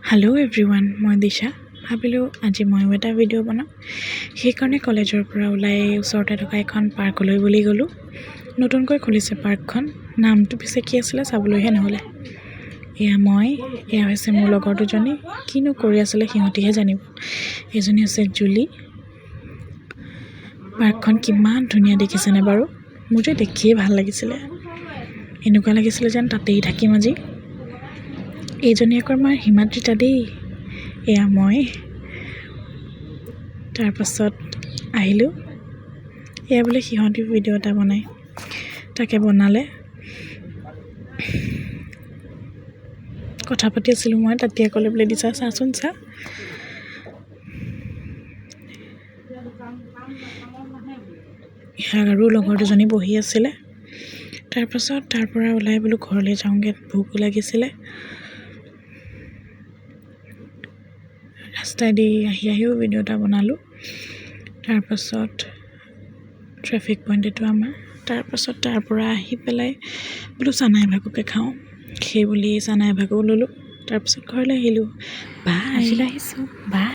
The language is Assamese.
হেল্ল' এভৰিৱান, মই দিশা। ভাবিলোঁ আজি ময়ো এটা ভিডিঅ' বনাওঁ। সেইকাৰণে কলেজৰ পৰা ওলাই ওচৰতে থকা এখন পাৰ্কলৈ বুলি গ'লোঁ। নতুনকৈ খুলিছে পাৰ্কখন। নামটো পিছে কি আছিলে চাবলৈহে নহ'লে। এয়া হৈছে মোৰ লগৰ দুজনী। কিনো কৰি আছিলে সিহঁতিহে জানিব। এজনী হৈছে জুলি। পাৰ্কখন কিমান ধুনীয়া দেখিছেনে বাৰু। মোৰ যে দেখিয়ে ভাল লাগিছিলে। এনেকুৱা লাগিছিলে যেন তাতেই থাকিম আজি। এইজনী আকৌ আমাৰ হিমাদ্ৰিতা দেই। এয়া মই। তাৰপাছত আহিলোঁ। এয়া বোলে সিহঁতি ভিডিঅ' এটা বনায়, তাকে বনালে। কথা পাতি আছিলোঁ মই, তাতিয়া ক'লে বোলে দিছা চাচোন চা। আৰু লগৰ দুজনী বহি আছিলে। তাৰপাছত তাৰ পৰা ওলাই বোলো ঘৰলৈ যাওঁগৈ, ভোকো লাগিছিলে। ৰাস্তাইদি আহিও ভিডিঅ' এটা বনালোঁ। তাৰপাছত ট্ৰেফিক পইণ্ট এইটো আমাৰ। তাৰপাছত তাৰ পৰা আহি পেলাই বোলো চানা এভাগকে খাওঁ। সেই বুলি চানা এভাগো ল'লোঁ। তাৰপাছত ঘৰলৈ আহিলোঁ। বাই। আহিছোঁ। বাই।